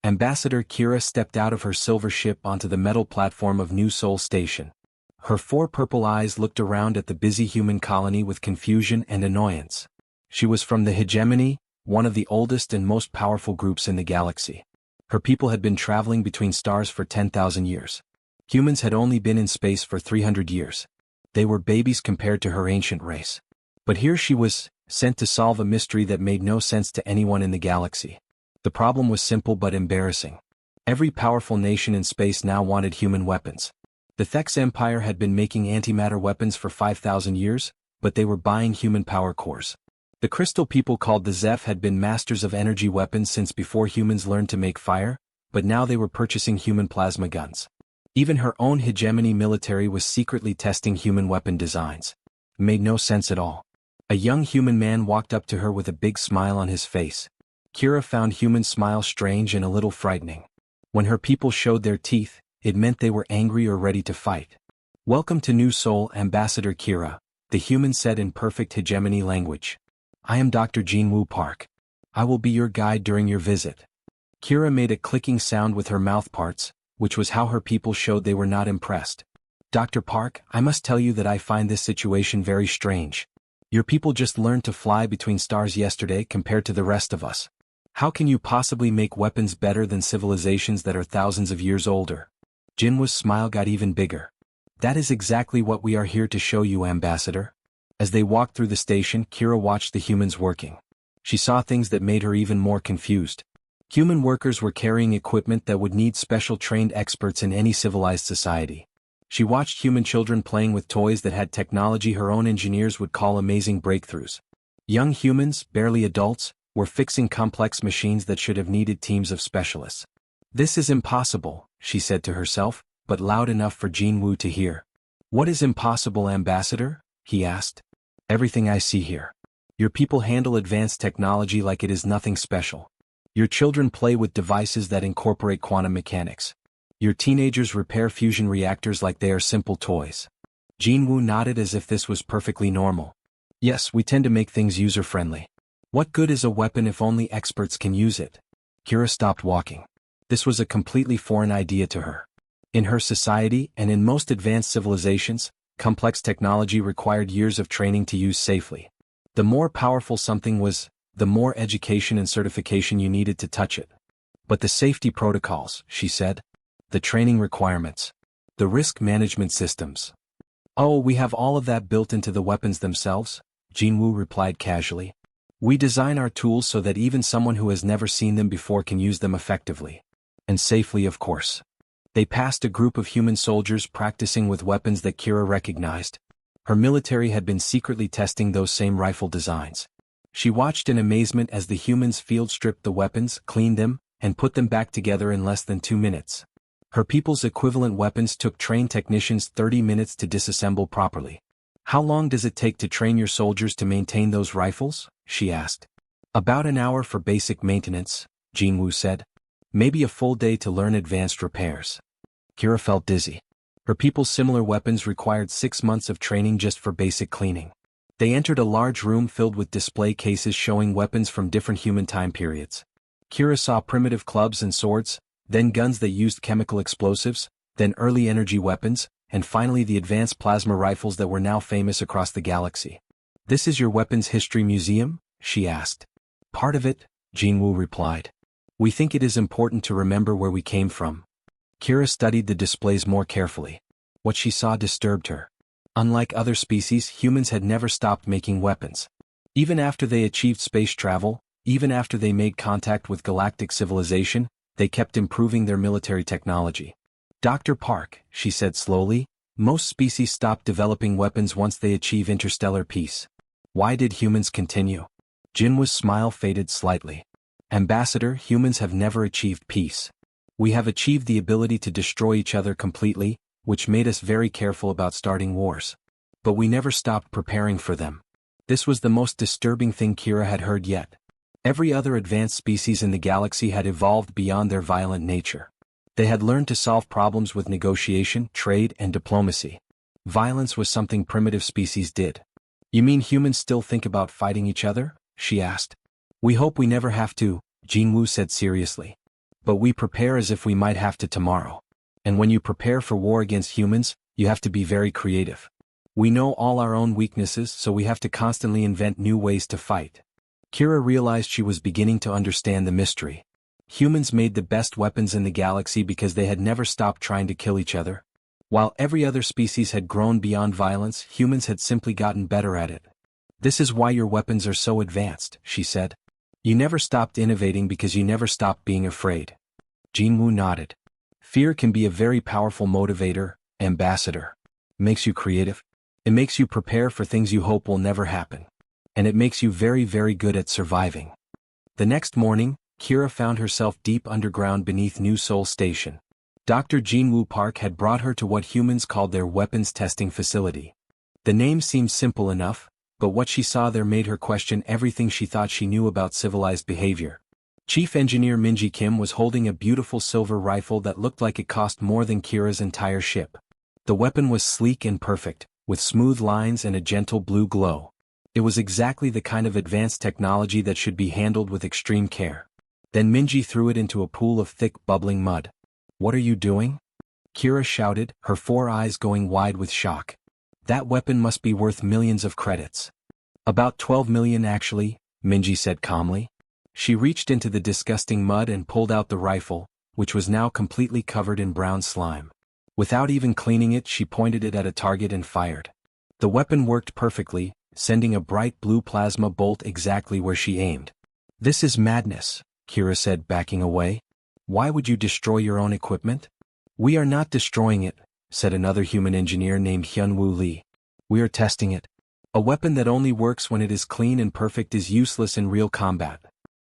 Ambassador Kira stepped out of her silver ship onto the metal platform of New Sol Station. Her four purple eyes looked around at the busy human colony with confusion and annoyance. She was from the Hegemony, one of the oldest and most powerful groups in the galaxy. Her people had been traveling between stars for 10,000 years. Humans had only been in space for 300 years. They were babies compared to her ancient race. But here she was, sent to solve a mystery that made no sense to anyone in the galaxy. The problem was simple but embarrassing. Every powerful nation in space now wanted human weapons. The Thex Empire had been making antimatter weapons for 5,000 years, but they were buying human power cores. The Crystal people called the Zeph had been masters of energy weapons since before humans learned to make fire, but now they were purchasing human plasma guns. Even her own hegemony military was secretly testing human weapon designs. It made no sense at all. A young human man walked up to her with a big smile on his face. Kira found human smiles strange and a little frightening. When her people showed their teeth, it meant they were angry or ready to fight. "Welcome to New Sol, Ambassador Kira," the human said in perfect hegemony language. "I am Dr. Jinwoo Park. I will be your guide during your visit." Kira made a clicking sound with her mouth parts, which was how her people showed they were not impressed. "Dr. Park, I must tell you that I find this situation very strange. Your people just learned to fly between stars yesterday compared to the rest of us. How can you possibly make weapons better than civilizations that are thousands of years older?" Jinwoo's smile got even bigger. "That is exactly what we are here to show you, Ambassador." As they walked through the station, Kira watched the humans working. She saw things that made her even more confused. Human workers were carrying equipment that would need special trained experts in any civilized society. She watched human children playing with toys that had technology her own engineers would call amazing breakthroughs. Young humans, barely adults, were fixing complex machines that should have needed teams of specialists. "This is impossible," she said to herself, but loud enough for Jinwoo to hear. "What is impossible, Ambassador?" he asked. "Everything I see here. Your people handle advanced technology like it is nothing special. Your children play with devices that incorporate quantum mechanics. Your teenagers repair fusion reactors like they are simple toys." Jinwoo nodded as if this was perfectly normal. "Yes, we tend to make things user-friendly. What good is a weapon if only experts can use it?" Kira stopped walking. This was a completely foreign idea to her. In her society and in most advanced civilizations, complex technology required years of training to use safely. The more powerful something was, the more education and certification you needed to touch it. "But the safety protocols," she said. "The training requirements. The risk management systems." "Oh, we have all of that built into the weapons themselves," Jinwoo replied casually. "We design our tools so that even someone who has never seen them before can use them effectively. And safely, of course." They passed a group of human soldiers practicing with weapons that Kira recognized. Her military had been secretly testing those same rifle designs. She watched in amazement as the humans field-stripped the weapons, cleaned them, and put them back together in less than 2 minutes. Her people's equivalent weapons took trained technicians 30 minutes to disassemble properly. "How long does it take to train your soldiers to maintain those rifles?" she asked. "About an hour for basic maintenance," Jinwoo said. "Maybe a full day to learn advanced repairs." Kira felt dizzy. Her people's similar weapons required 6 months of training just for basic cleaning. They entered a large room filled with display cases showing weapons from different human time periods. Kira saw primitive clubs and swords, then guns that used chemical explosives, then early energy weapons, and finally the advanced plasma rifles that were now famous across the galaxy. "This is your weapons history museum?" she asked. "Part of it," Jinwoo replied. "We think it is important to remember where we came from." Kira studied the displays more carefully. What she saw disturbed her. Unlike other species, humans had never stopped making weapons. Even after they achieved space travel, even after they made contact with galactic civilization, they kept improving their military technology. "Dr. Park," she said slowly, "most species stop developing weapons once they achieve interstellar peace. Why did humans continue?" Jinwoo's smile faded slightly. "Ambassador, humans have never achieved peace. We have achieved the ability to destroy each other completely, which made us very careful about starting wars. But we never stopped preparing for them." This was the most disturbing thing Kira had heard yet. Every other advanced species in the galaxy had evolved beyond their violent nature. They had learned to solve problems with negotiation, trade, and diplomacy. Violence was something primitive species did. "You mean humans still think about fighting each other?" she asked. "We hope we never have to," Jinwoo said seriously. But we prepare as if we might have to tomorrow. And when you prepare for war against humans, you have to be very creative. We know all our own weaknesses, so we have to constantly invent new ways to fight. Kira realized she was beginning to understand the mystery. Humans made the best weapons in the galaxy because they had never stopped trying to kill each other. While every other species had grown beyond violence, humans had simply gotten better at it. This is why your weapons are so advanced, she said. You never stopped innovating because you never stopped being afraid. Jinwoo nodded. Fear can be a very powerful motivator, ambassador. Makes you creative. It makes you prepare for things you hope will never happen. And it makes you very, very good at surviving. The next morning, Kira found herself deep underground beneath New Seoul Station. Dr. Jinwoo Park had brought her to what humans called their weapons testing facility. The name seemed simple enough, but what she saw there made her question everything she thought she knew about civilized behavior. Chief Engineer Minji Kim was holding a beautiful silver rifle that looked like it cost more than Kira's entire ship. The weapon was sleek and perfect, with smooth lines and a gentle blue glow. It was exactly the kind of advanced technology that should be handled with extreme care. Then Minji threw it into a pool of thick, bubbling mud. What are you doing? Kira shouted, her 4 eyes going wide with shock. That weapon must be worth millions of credits. About 12 million actually, Minji said calmly. She reached into the disgusting mud and pulled out the rifle, which was now completely covered in brown slime. Without even cleaning it, she pointed it at a target and fired. The weapon worked perfectly, sending a bright blue plasma bolt exactly where she aimed. This is madness, Kira said, backing away. Why would you destroy your own equipment? We are not destroying it, said another human engineer named Hyunwoo Lee. We are testing it. A weapon that only works when it is clean and perfect is useless in real combat.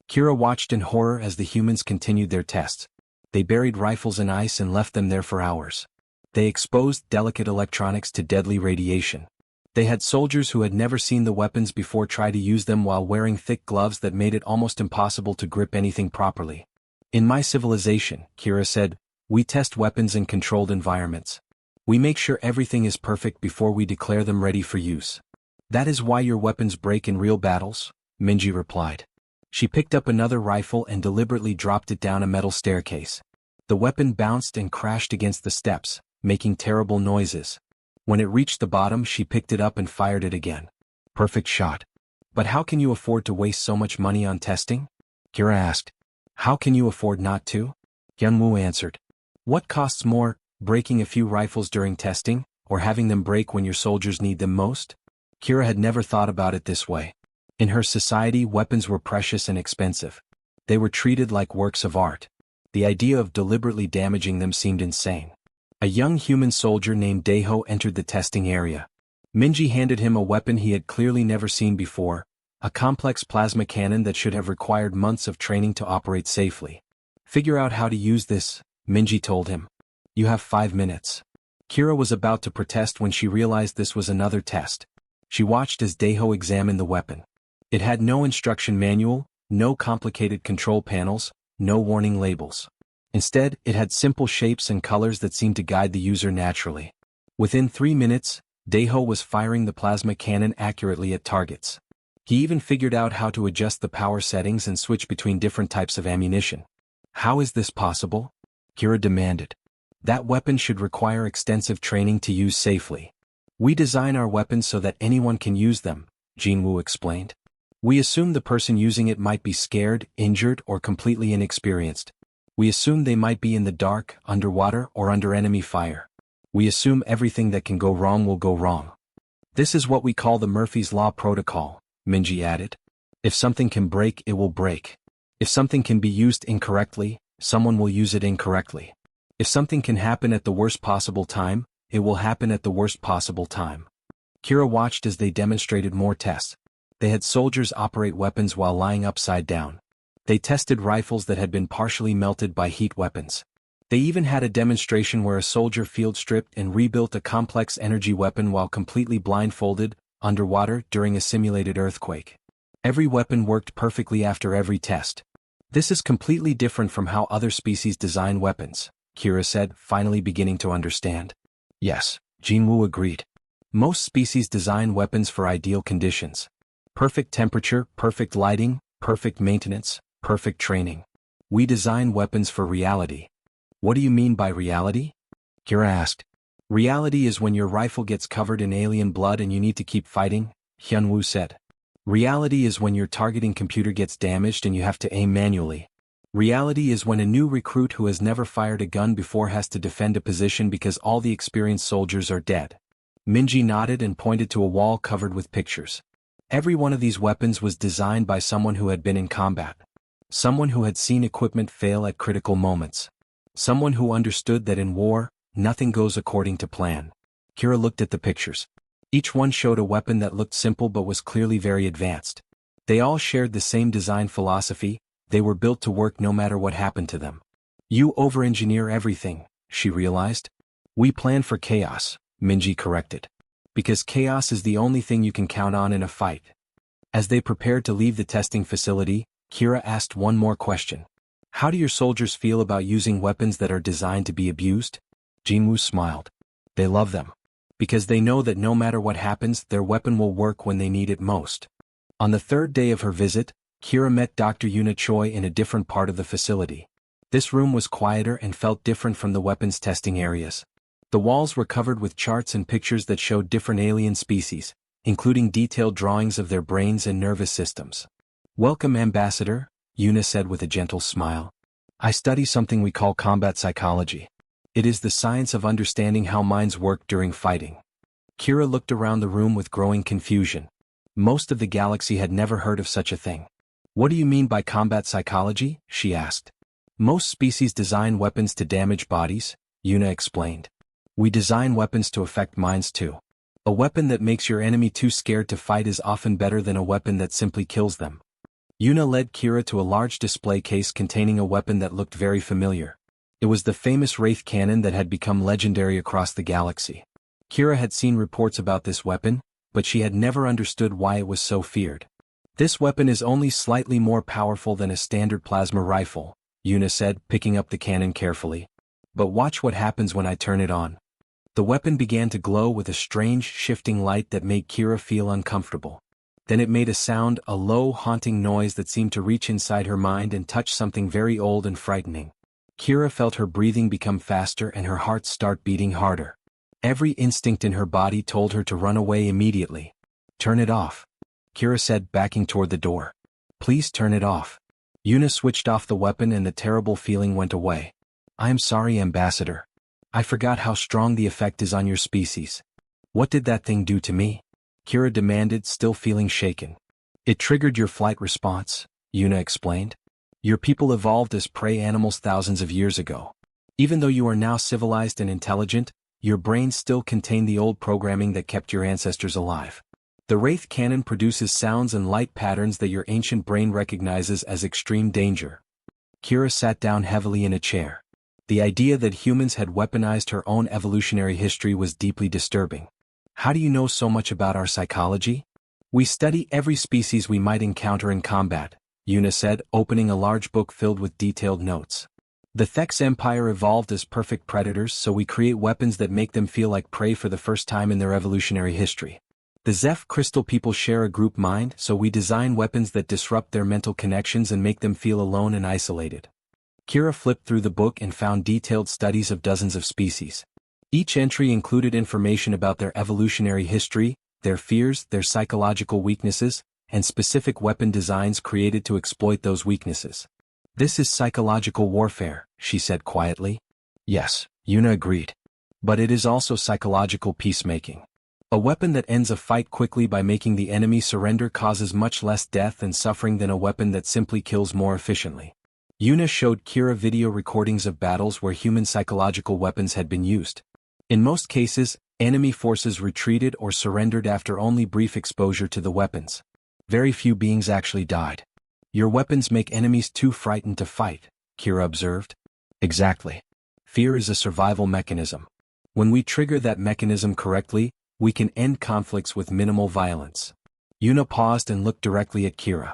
Kira watched in horror as the humans continued their tests. They buried rifles in ice and left them there for hours. They exposed delicate electronics to deadly radiation. They had soldiers who had never seen the weapons before try to use them while wearing thick gloves that made it almost impossible to grip anything properly. In my civilization, Kira said, we test weapons in controlled environments. We make sure everything is perfect before we declare them ready for use. That is why your weapons break in real battles, Minji replied. She picked up another rifle and deliberately dropped it down a metal staircase. The weapon bounced and crashed against the steps, making terrible noises. When it reached the bottom, she picked it up and fired it again. Perfect shot. But how can you afford to waste so much money on testing? Kira asked. How can you afford not to? Hyunwoo answered. What costs more, breaking a few rifles during testing, or having them break when your soldiers need them most? Kira had never thought about it this way. In her society, weapons were precious and expensive. They were treated like works of art. The idea of deliberately damaging them seemed insane. A young human soldier named Daeho entered the testing area. Minji handed him a weapon he had clearly never seen before, a complex plasma cannon that should have required months of training to operate safely. Figure out how to use this, Minji told him. You have 5 minutes. Kira was about to protest when she realized this was another test. She watched as Daeho examined the weapon. It had no instruction manual, no complicated control panels, no warning labels. Instead, it had simple shapes and colors that seemed to guide the user naturally. Within 3 minutes, Daeho was firing the plasma cannon accurately at targets. He even figured out how to adjust the power settings and switch between different types of ammunition. How is this possible? Kira demanded. That weapon should require extensive training to use safely. We design our weapons so that anyone can use them, Jinwoo explained. We assume the person using it might be scared, injured, or completely inexperienced. We assume they might be in the dark, underwater, or under enemy fire. We assume everything that can go wrong will go wrong. This is what we call the Murphy's Law Protocol, Minji added. If something can break, it will break. If something can be used incorrectly, someone will use it incorrectly. If something can happen at the worst possible time, it will happen at the worst possible time. Kira watched as they demonstrated more tests. They had soldiers operate weapons while lying upside down. They tested rifles that had been partially melted by heat weapons. They even had a demonstration where a soldier field stripped and rebuilt a complex energy weapon while completely blindfolded, underwater, during a simulated earthquake. Every weapon worked perfectly after every test. This is completely different from how other species design weapons, Kira said, finally beginning to understand. Yes, Jinwoo agreed. Most species design weapons for ideal conditions. Perfect temperature, perfect lighting, perfect maintenance, perfect training. We design weapons for reality. What do you mean by reality? Kira asked. Reality is when your rifle gets covered in alien blood and you need to keep fighting, Hyunwoo said. Reality is when your targeting computer gets damaged and you have to aim manually. Reality is when a new recruit who has never fired a gun before has to defend a position because all the experienced soldiers are dead. Minji nodded and pointed to a wall covered with pictures. Every one of these weapons was designed by someone who had been in combat. Someone who had seen equipment fail at critical moments. Someone who understood that in war, nothing goes according to plan. Kira looked at the pictures. Each one showed a weapon that looked simple but was clearly very advanced. They all shared the same design philosophy. They were built to work no matter what happened to them. You over-engineer everything, she realized. We plan for chaos, Minji corrected. Because chaos is the only thing you can count on in a fight. As they prepared to leave the testing facility, Kira asked one more question. How do your soldiers feel about using weapons that are designed to be abused? Jinwoo smiled. They love them. Because they know that no matter what happens, their weapon will work when they need it most. On the third day of her visit, Kira met Dr. Yuna Choi in a different part of the facility. This room was quieter and felt different from the weapons testing areas. The walls were covered with charts and pictures that showed different alien species, including detailed drawings of their brains and nervous systems. Welcome, Ambassador, Yuna said with a gentle smile. I study something we call combat psychology. It is the science of understanding how minds work during fighting. Kira looked around the room with growing confusion. Most of the galaxy had never heard of such a thing. What do you mean by combat psychology? She asked. Most species design weapons to damage bodies, Yuna explained. We design weapons to affect minds too. A weapon that makes your enemy too scared to fight is often better than a weapon that simply kills them. Yuna led Kira to a large display case containing a weapon that looked very familiar. It was the famous Wraith Cannon that had become legendary across the galaxy. Kira had seen reports about this weapon, but she had never understood why it was so feared. This weapon is only slightly more powerful than a standard plasma rifle, Yuna said, picking up the cannon carefully. But watch what happens when I turn it on. The weapon began to glow with a strange, shifting light that made Kira feel uncomfortable. Then it made a sound, a low, haunting noise that seemed to reach inside her mind and touch something very old and frightening. Kira felt her breathing become faster and her heart start beating harder. Every instinct in her body told her to run away immediately. Turn it off, Kira said, backing toward the door. Please turn it off. Yuna switched off the weapon and the terrible feeling went away. I am sorry, Ambassador. I forgot how strong the effect is on your species. What did that thing do to me? Kira demanded, still feeling shaken. It triggered your flight response, Yuna explained. Your people evolved as prey animals thousands of years ago. Even though you are now civilized and intelligent, your brains still contain the old programming that kept your ancestors alive. The Wraith Cannon produces sounds and light patterns that your ancient brain recognizes as extreme danger. Kira sat down heavily in a chair. The idea that humans had weaponized her own evolutionary history was deeply disturbing. How do you know so much about our psychology? We study every species we might encounter in combat, Yuna said, opening a large book filled with detailed notes. The Thex Empire evolved as perfect predators, so we create weapons that make them feel like prey for the first time in their evolutionary history. The Zeph Crystal people share a group mind, so we design weapons that disrupt their mental connections and make them feel alone and isolated. Kira flipped through the book and found detailed studies of dozens of species. Each entry included information about their evolutionary history, their fears, their psychological weaknesses, and specific weapon designs created to exploit those weaknesses. This is psychological warfare, she said quietly. Yes, Yuna agreed. But it is also psychological peacemaking. A weapon that ends a fight quickly by making the enemy surrender causes much less death and suffering than a weapon that simply kills more efficiently. Yuna showed Kira video recordings of battles where human psychological weapons had been used. In most cases, enemy forces retreated or surrendered after only brief exposure to the weapons. Very few beings actually died. Your weapons make enemies too frightened to fight, Kira observed. Exactly. Fear is a survival mechanism. When we trigger that mechanism correctly, we can end conflicts with minimal violence. Yuna paused and looked directly at Kira.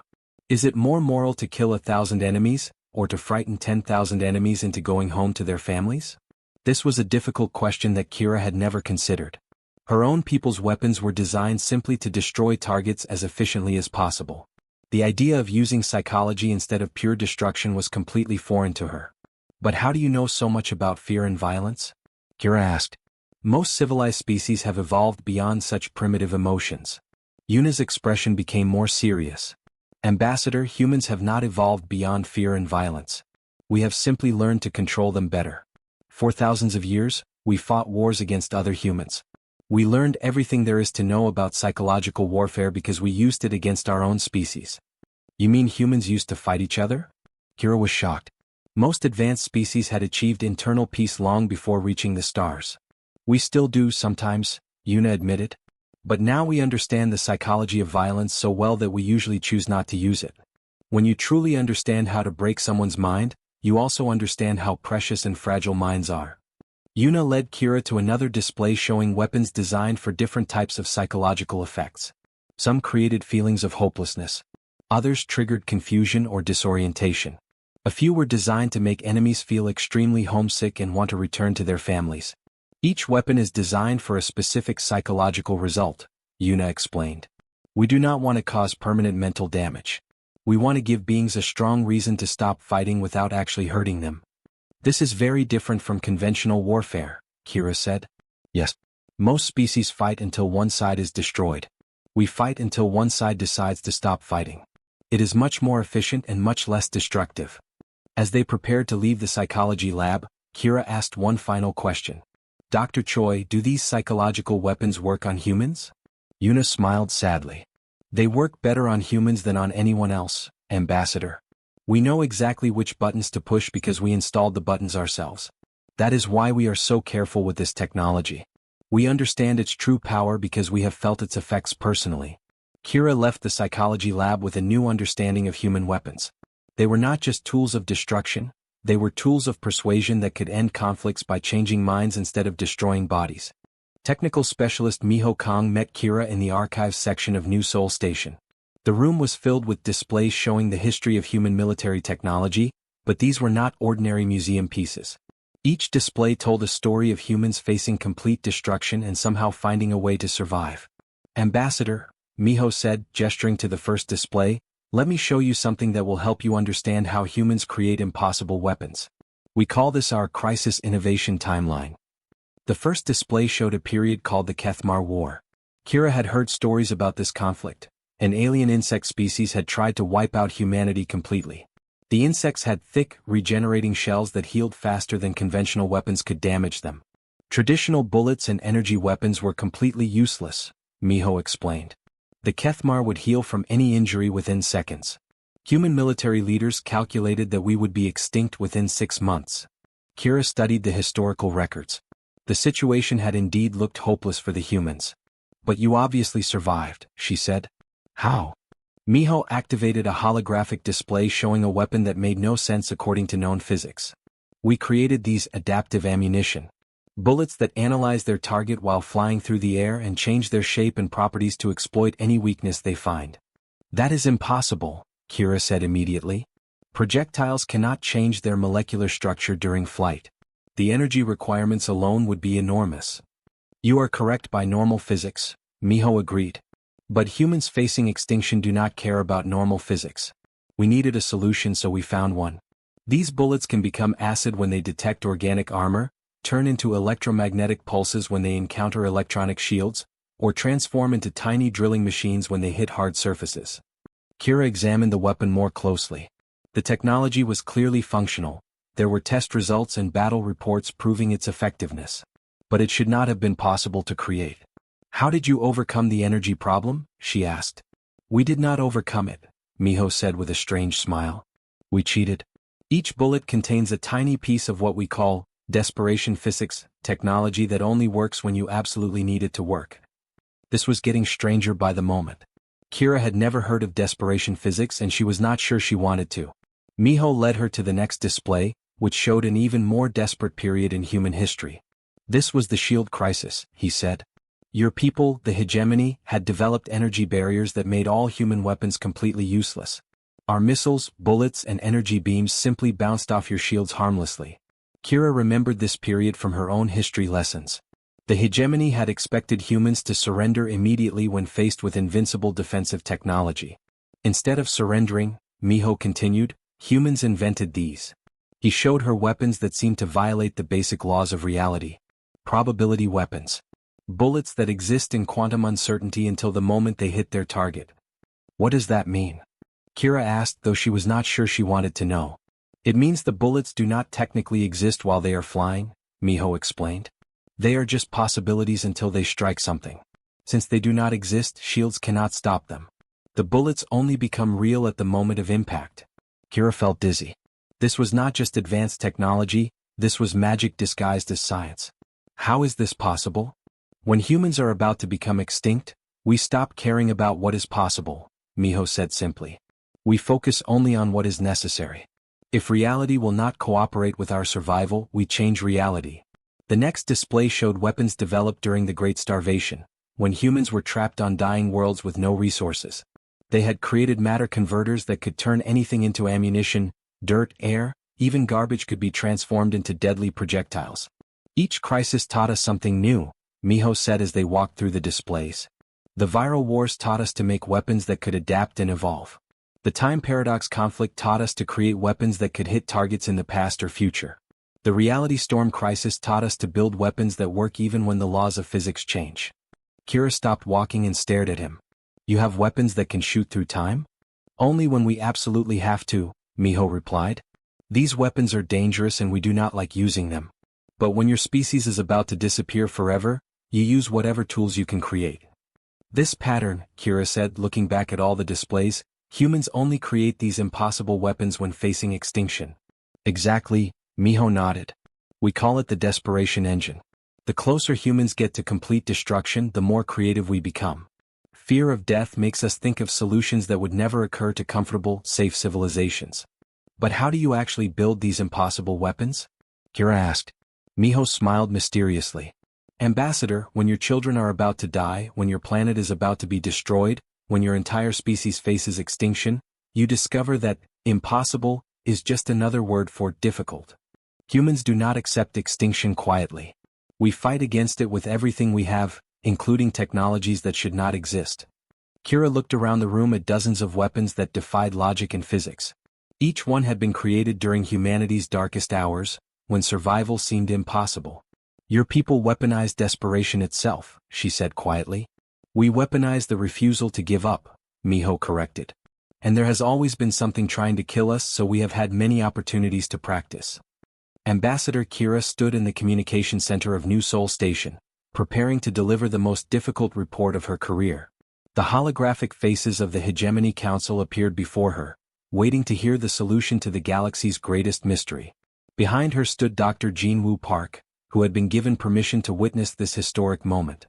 Is it more moral to kill 1,000 enemies, or to frighten 10,000 enemies into going home to their families? This was a difficult question that Kira had never considered. Her own people's weapons were designed simply to destroy targets as efficiently as possible. The idea of using psychology instead of pure destruction was completely foreign to her. But how do you know so much about fear and violence? Kira asked. Most civilized species have evolved beyond such primitive emotions. Yuna's expression became more serious. Ambassador, humans have not evolved beyond fear and violence. We have simply learned to control them better. For thousands of years, we fought wars against other humans. We learned everything there is to know about psychological warfare because we used it against our own species. You mean humans used to fight each other? Kira was shocked. Most advanced species had achieved internal peace long before reaching the stars. We still do sometimes, Yuna admitted. But now we understand the psychology of violence so well that we usually choose not to use it. When you truly understand how to break someone's mind, you also understand how precious and fragile minds are. Yuna led Kira to another display showing weapons designed for different types of psychological effects. Some created feelings of hopelessness. Others triggered confusion or disorientation. A few were designed to make enemies feel extremely homesick and want to return to their families. Each weapon is designed for a specific psychological result, Yuna explained. We do not want to cause permanent mental damage. We want to give beings a strong reason to stop fighting without actually hurting them. This is very different from conventional warfare, Kira said. Yes. Most species fight until one side is destroyed. We fight until one side decides to stop fighting. It is much more efficient and much less destructive. As they prepared to leave the psychology lab, Kira asked one final question. Dr. Choi, do these psychological weapons work on humans? Yuna smiled sadly. They work better on humans than on anyone else, Ambassador. We know exactly which buttons to push because we installed the buttons ourselves. That is why we are so careful with this technology. We understand its true power because we have felt its effects personally. Kira left the psychology lab with a new understanding of human weapons. They were not just tools of destruction, they were tools of persuasion that could end conflicts by changing minds instead of destroying bodies. Technical specialist Miho Kong met Kira in the archives section of New Seoul Station. The room was filled with displays showing the history of human military technology, but these were not ordinary museum pieces. Each display told a story of humans facing complete destruction and somehow finding a way to survive. Ambassador, Miho said, gesturing to the first display, let me show you something that will help you understand how humans create impossible weapons. We call this our Crisis Innovation Timeline. The first display showed a period called the Kethmar War. Kira had heard stories about this conflict. An alien insect species had tried to wipe out humanity completely. The insects had thick, regenerating shells that healed faster than conventional weapons could damage them. Traditional bullets and energy weapons were completely useless, Miho explained. The Kethmar would heal from any injury within seconds. Human military leaders calculated that we would be extinct within 6 months. Kira studied the historical records. The situation had indeed looked hopeless for the humans. But you obviously survived, she said. How? Miho activated a holographic display showing a weapon that made no sense according to known physics. We created these adaptive ammunition. Bullets that analyze their target while flying through the air and change their shape and properties to exploit any weakness they find. That is impossible, Kira said immediately. Projectiles cannot change their molecular structure during flight. The energy requirements alone would be enormous. You are correct by normal physics, Miho agreed. But humans facing extinction do not care about normal physics. We needed a solution, so we found one. These bullets can become acid when they detect organic armor, turn into electromagnetic pulses when they encounter electronic shields, or transform into tiny drilling machines when they hit hard surfaces. Kira examined the weapon more closely. The technology was clearly functional. There were test results and battle reports proving its effectiveness. But it should not have been possible to create. How did you overcome the energy problem? She asked. We did not overcome it, Miho said with a strange smile. We cheated. Each bullet contains a tiny piece of what we call desperation physics, technology that only works when you absolutely need it to work. This was getting stranger by the moment. Kira had never heard of desperation physics and she was not sure she wanted to. Miho led her to the next display, which showed an even more desperate period in human history. This was the shield crisis, he said. Your people, the hegemony, had developed energy barriers that made all human weapons completely useless. Our missiles, bullets, and energy beams simply bounced off your shields harmlessly. Kira remembered this period from her own history lessons. The hegemony had expected humans to surrender immediately when faced with invincible defensive technology. Instead of surrendering, Miho continued, humans invented these. He showed her weapons that seemed to violate the basic laws of reality. Probability weapons. Bullets that exist in quantum uncertainty until the moment they hit their target. What does that mean? Kira asked, though she was not sure she wanted to know. It means the bullets do not technically exist while they are flying, Miho explained. They are just possibilities until they strike something. Since they do not exist, shields cannot stop them. The bullets only become real at the moment of impact. Kira felt dizzy. This was not just advanced technology, this was magic disguised as science. How is this possible? When humans are about to become extinct, we stop caring about what is possible, Miho said simply. We focus only on what is necessary. If reality will not cooperate with our survival, we change reality. The next display showed weapons developed during the Great Starvation, when humans were trapped on dying worlds with no resources. They had created matter converters that could turn anything into ammunition, dirt, air, even garbage could be transformed into deadly projectiles. Each crisis taught us something new, Miho said as they walked through the displays. The viral wars taught us to make weapons that could adapt and evolve. The time paradox conflict taught us to create weapons that could hit targets in the past or future. The reality storm crisis taught us to build weapons that work even when the laws of physics change. Kira stopped walking and stared at him. You have weapons that can shoot through time? Only when we absolutely have to, Miho replied. These weapons are dangerous and we do not like using them. But when your species is about to disappear forever, you use whatever tools you can create. This pattern, Kira said, looking back at all the displays, humans only create these impossible weapons when facing extinction. Exactly, Miho nodded. We call it the desperation engine. The closer humans get to complete destruction, the more creative we become. Fear of death makes us think of solutions that would never occur to comfortable, safe civilizations. But how do you actually build these impossible weapons? Kira asked. Miho smiled mysteriously. Ambassador, when your children are about to die, when your planet is about to be destroyed, when your entire species faces extinction, you discover that impossible is just another word for difficult. Humans do not accept extinction quietly. We fight against it with everything we have, including technologies that should not exist. Kira looked around the room at dozens of weapons that defied logic and physics. Each one had been created during humanity's darkest hours, when survival seemed impossible. Your people weaponized desperation itself, she said quietly. We weaponized the refusal to give up, Miho corrected. And there has always been something trying to kill us, so we have had many opportunities to practice. Ambassador Kira stood in the communication center of New Seoul Station, preparing to deliver the most difficult report of her career. The holographic faces of the Hegemony Council appeared before her, waiting to hear the solution to the galaxy's greatest mystery. Behind her stood Dr. Jean-Woo Park, who had been given permission to witness this historic moment.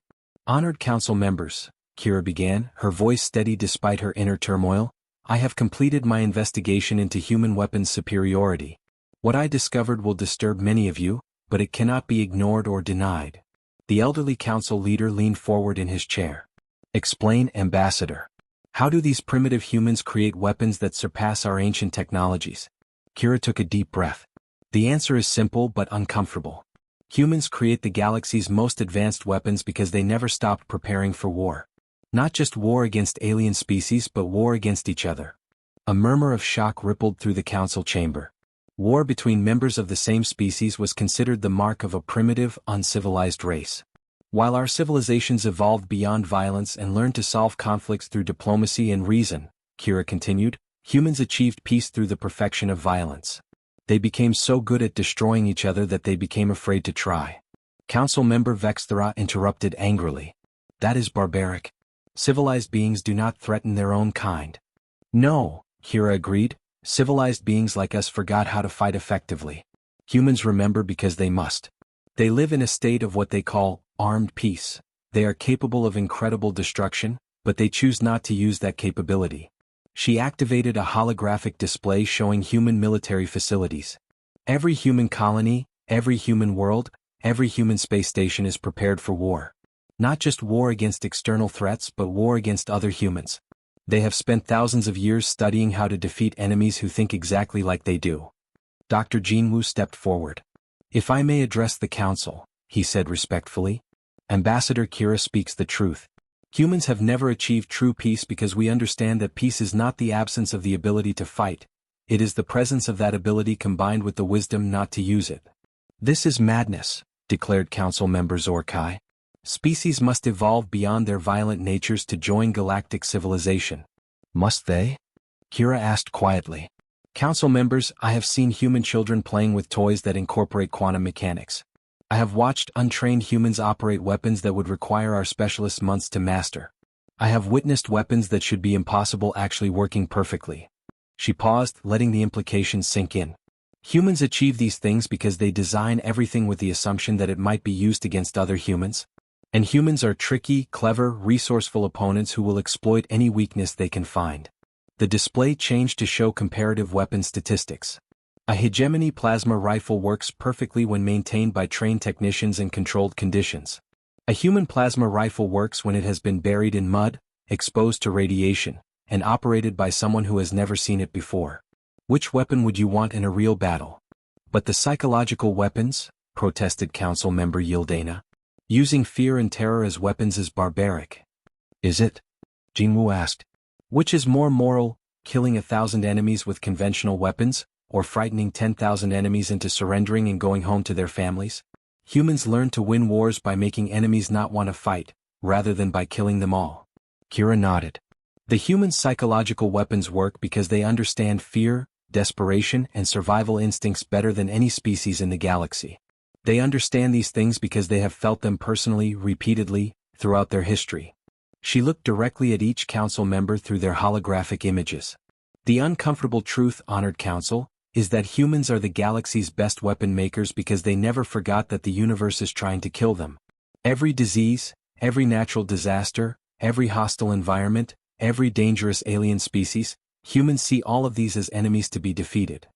Honored council members, Kira began, her voice steady despite her inner turmoil, I have completed my investigation into human weapons superiority. What I discovered will disturb many of you, but it cannot be ignored or denied. The elderly council leader leaned forward in his chair. Explain, Ambassador. How do these primitive humans create weapons that surpass our ancient technologies? Kira took a deep breath. The answer is simple but uncomfortable. Humans create the galaxy's most advanced weapons because they never stopped preparing for war. Not just war against alien species but war against each other. A murmur of shock rippled through the council chamber. War between members of the same species was considered the mark of a primitive, uncivilized race. While our civilizations evolved beyond violence and learned to solve conflicts through diplomacy and reason, Kira continued, humans achieved peace through the perfection of violence. They became so good at destroying each other that they became afraid to try. Council member Vexthera interrupted angrily. That is barbaric. Civilized beings do not threaten their own kind. No, Kira agreed, civilized beings like us forgot how to fight effectively. Humans remember because they must. They live in a state of what they call armed peace. They are capable of incredible destruction, but they choose not to use that capability. She activated a holographic display showing human military facilities. Every human colony, every human world, every human space station is prepared for war. Not just war against external threats but war against other humans. They have spent thousands of years studying how to defeat enemies who think exactly like they do. Dr. Jean-Woo stepped forward. If I may address the council, he said respectfully. Ambassador Kira speaks the truth. Humans have never achieved true peace because we understand that peace is not the absence of the ability to fight, it is the presence of that ability combined with the wisdom not to use it. This is madness, declared Council Member Zorkai. Species must evolve beyond their violent natures to join galactic civilization. Must they? Kira asked quietly. Council members, I have seen human children playing with toys that incorporate quantum mechanics. I have watched untrained humans operate weapons that would require our specialists months to master. I have witnessed weapons that should be impossible actually working perfectly. She paused, letting the implications sink in. Humans achieve these things because they design everything with the assumption that it might be used against other humans. And humans are tricky, clever, resourceful opponents who will exploit any weakness they can find. The display changed to show comparative weapon statistics. A hegemony plasma rifle works perfectly when maintained by trained technicians in controlled conditions. A human plasma rifle works when it has been buried in mud, exposed to radiation, and operated by someone who has never seen it before. Which weapon would you want in a real battle? But the psychological weapons, protested Council Member Yildana. Using fear and terror as weapons is barbaric. Is it? Jinwoo asked. Which is more moral, killing 1,000 enemies with conventional weapons, or frightening 10,000 enemies into surrendering and going home to their families? Humans learn to win wars by making enemies not want to fight, rather than by killing them all. Kira nodded. The human psychological weapons work because they understand fear, desperation, and survival instincts better than any species in the galaxy. They understand these things because they have felt them personally, repeatedly, throughout their history. She looked directly at each council member through their holographic images. The uncomfortable truth, honored council, is that humans are the galaxy's best weapon makers because they never forgot that the universe is trying to kill them. Every disease, every natural disaster, every hostile environment, every dangerous alien species, humans see all of these as enemies to be defeated.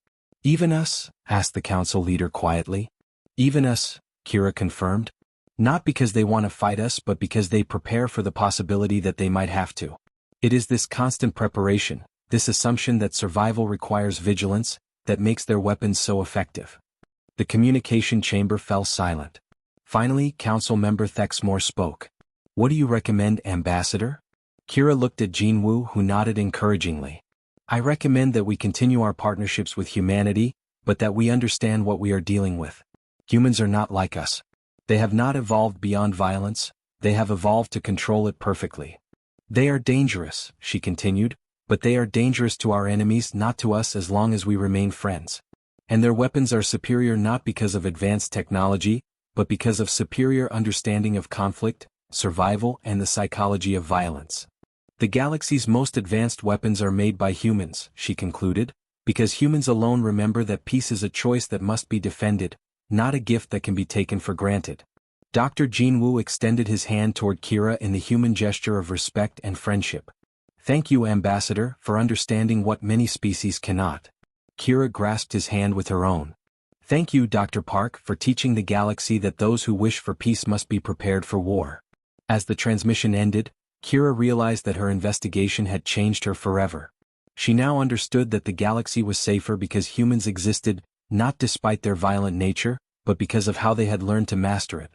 Even us? Asked the council leader quietly. Even us, Kira confirmed. Not because they want to fight us but because they prepare for the possibility that they might have to. It is this constant preparation, this assumption that survival requires vigilance, that makes their weapons so effective. The communication chamber fell silent. Finally, Council Member Thexmore spoke. What do you recommend, Ambassador? Kira looked at Jinwoo, who nodded encouragingly. I recommend that we continue our partnerships with humanity, but that we understand what we are dealing with. Humans are not like us. They have not evolved beyond violence, they have evolved to control it perfectly. They are dangerous, she continued, but they are dangerous to our enemies, not to us as long as we remain friends. And their weapons are superior not because of advanced technology, but because of superior understanding of conflict, survival, and the psychology of violence. The galaxy's most advanced weapons are made by humans, she concluded, because humans alone remember that peace is a choice that must be defended, not a gift that can be taken for granted. Dr. Jinwoo extended his hand toward Kira in the human gesture of respect and friendship. Thank you, Ambassador, for understanding what many species cannot. Kira grasped his hand with her own. Thank you, Dr. Park, for teaching the galaxy that those who wish for peace must be prepared for war. As the transmission ended, Kira realized that her investigation had changed her forever. She now understood that the galaxy was safer because humans existed, not despite their violent nature, but because of how they had learned to master it.